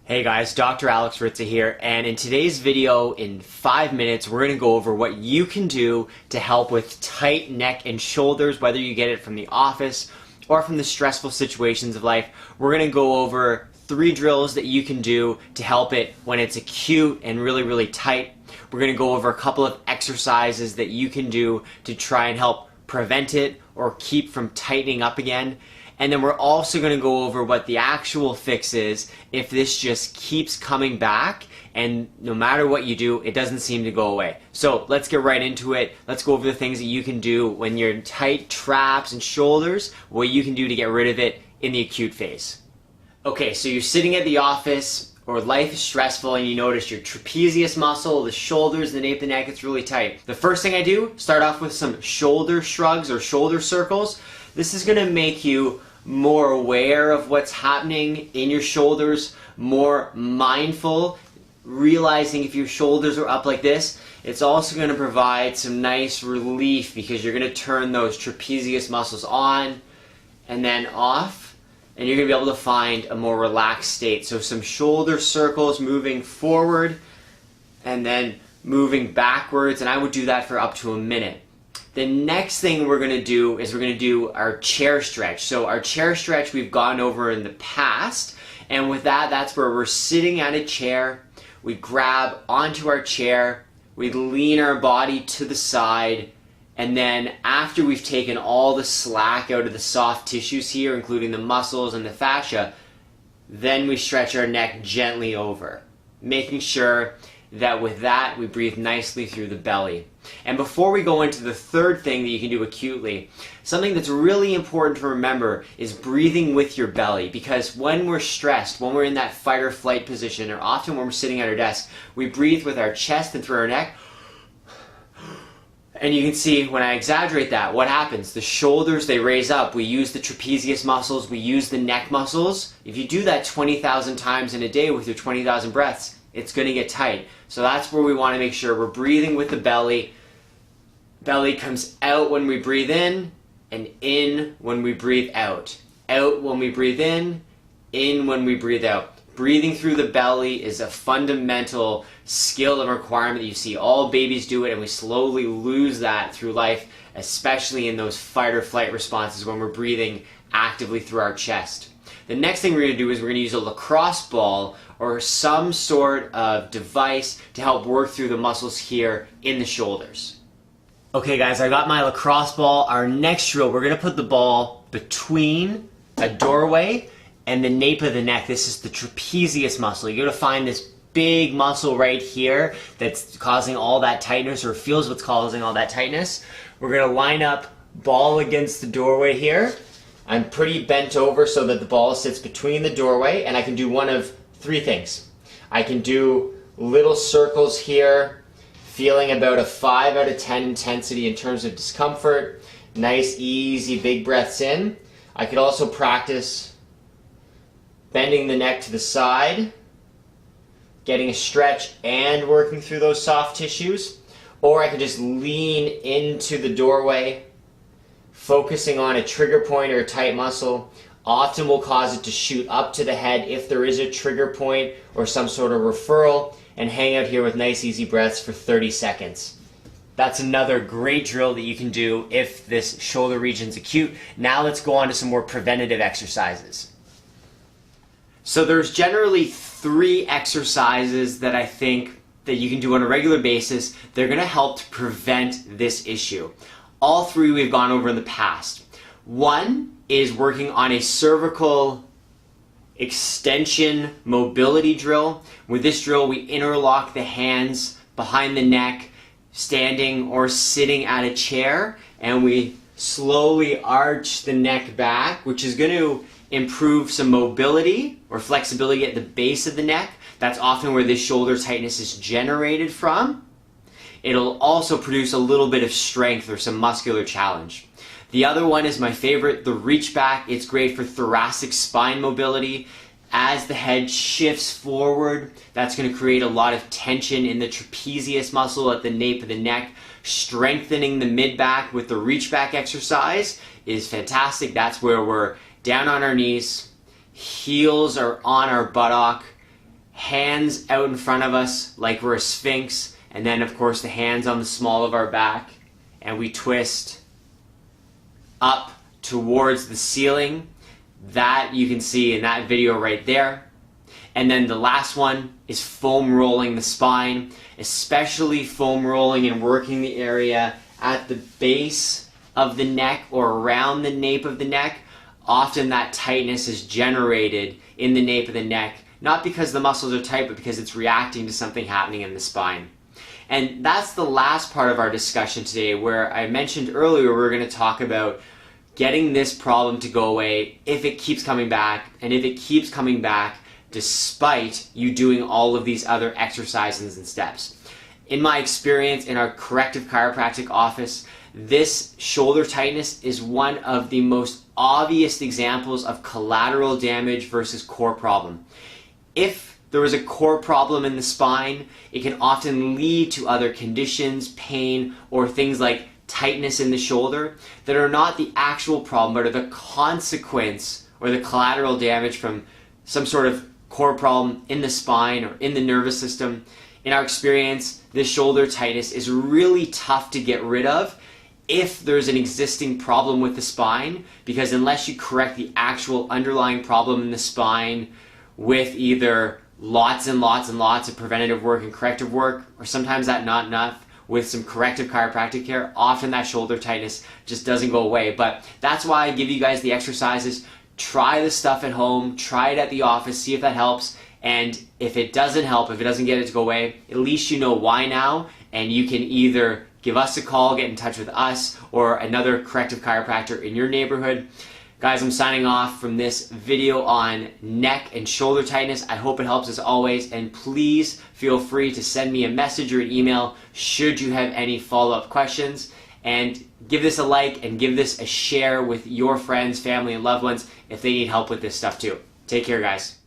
Hey guys, Dr. Alex Ritza here, and in today's video, in 5 minutes, we're going to go over what you can do to help with tight neck and shoulders, whether you get it from the office or from the stressful situations of life. We're going to go over 3 drills that you can do to help it when it's acute and really tight. We're going to go over a couple of exercises that you can do to try and help prevent it or keep from tightening up again. And then we're also going to go over what the actual fix is if this just keeps coming back and no matter what you do, it doesn't seem to go away. So let's get right into it. Let's go over the things that you can do when you're in tight traps and shoulders, what you can do to get rid of it in the acute phase. Okay, so you're sitting at the office or life is stressful and you notice your trapezius muscle, the shoulders, the nape of the neck, it's really tight. The first thing I do, start off with some shoulder shrugs or shoulder circles. This is going to make you more aware of what's happening in your shoulders, more mindful, realizing if your shoulders are up like this. It's also going to provide some nice relief because you're going to turn those trapezius muscles on and then off, and you're going to be able to find a more relaxed state. So some shoulder circles moving forward and then moving backwards, and I would do that for up to a minute. The next thing we're going to do is we're going to do our chair stretch. So our chair stretch we've gone over in the past, and with that, that's where we're sitting at a chair, we grab onto our chair, we lean our body to the side, and then after we've taken all the slack out of the soft tissues here, including the muscles and the fascia, then we stretch our neck gently over, making sure that with that we breathe nicely through the belly. And before we go into the third thing that you can do acutely, something that's really important to remember is breathing with your belly, because when we're stressed, when we're in that fight or flight position, or often when we're sitting at our desk, we breathe with our chest and through our neck. And you can see when I exaggerate that, what happens? The shoulders, they raise up. We use the trapezius muscles, we use the neck muscles. If you do that 20,000 times in a day with your 20,000 breaths, it's going to get tight. So that's where we want to make sure we're breathing with the belly. Belly comes out when we breathe in, and in when we breathe out. Out when we breathe in when we breathe out. Breathing through the belly is a fundamental skill and requirement that you see all babies do it, and we slowly lose that through life, especially in those fight or flight responses when we're breathing actively through our chest. The next thing we're going to do is we're going to use a lacrosse ball or some sort of device to help work through the muscles here in the shoulders. Okay guys, I got my lacrosse ball. Our next drill, we're going to put the ball between a doorway and the nape of the neck. This is the trapezius muscle. You're going to find this big muscle right here that's causing all that tightness, or feels what's causing all that tightness. We're going to line up ball against the doorway here. I'm pretty bent over so that the ball sits between the doorway, and I can do one of 3 things. I can do little circles here, feeling about a 5 out of 10 intensity in terms of discomfort. Nice, easy, big breaths in. I could also practice bending the neck to the side, getting a stretch and working through those soft tissues. Or I could just lean into the doorway, focusing on a trigger point or a tight muscle. Often will cause it to shoot up to the head if there is a trigger point or some sort of referral, and hang out here with nice easy breaths for 30 seconds. That's another great drill that you can do if this shoulder region's acute. Now let's go on to some more preventative exercises. So there's generally 3 exercises that I think that you can do on a regular basis. They're going to help to prevent this issue. All 3 we've gone over in the past. One is working on a cervical extension mobility drill. With this drill, we interlock the hands behind the neck, standing or sitting at a chair, and we slowly arch the neck back, which is going to improve some mobility or flexibility at the base of the neck. That's often where this shoulder tightness is generated from. It'll also produce a little bit of strength or some muscular challenge. The other one is my favorite, the reach back. It's great for thoracic spine mobility. As the head shifts forward, that's going to create a lot of tension in the trapezius muscle at the nape of the neck. Strengthening the mid-back with the reach back exercise is fantastic. That's where we're down on our knees, heels are on our buttock, hands out in front of us like we're a sphinx, and then of course the hands on the small of our back, and we twist up towards the ceiling. That you can see in that video right there. And then the last one is foam rolling the spine, especially foam rolling and working the area at the base of the neck or around the nape of the neck. Often that tightness is generated in the nape of the neck, not because the muscles are tight, but because it's reacting to something happening in the spine. And that's the last part of our discussion today, where I mentioned earlier we're going to talk about getting this problem to go away if it keeps coming back, and if it keeps coming back despite you doing all of these other exercises and steps. In my experience in our corrective chiropractic office, this shoulder tightness is one of the most obvious examples of collateral damage versus core problem. If there was a core problem in the spine, it can often lead to other conditions, pain, or things like tightness in the shoulder that are not the actual problem, but are the consequence or the collateral damage from some sort of core problem in the spine or in the nervous system. In our experience, this shoulder tightness is really tough to get rid of if there's an existing problem with the spine, because unless you correct the actual underlying problem in the spine with either lots and lots and lots of preventative work and corrective work, or sometimes that not enough, with some corrective chiropractic care, often that shoulder tightness just doesn't go away. But that's why I give you guys the exercises. Try this stuff at home, try it at the office, see if that helps. And if it doesn't help, if it doesn't get it to go away, at least you know why now, and you can either give us a call, get in touch with us, or another corrective chiropractor in your neighborhood. Guys, I'm signing off from this video on neck and shoulder tightness. I hope it helps as always, and please feel free to send me a message or an email should you have any follow-up questions. And give this a like and give this a share with your friends, family, and loved ones if they need help with this stuff too. Take care, guys.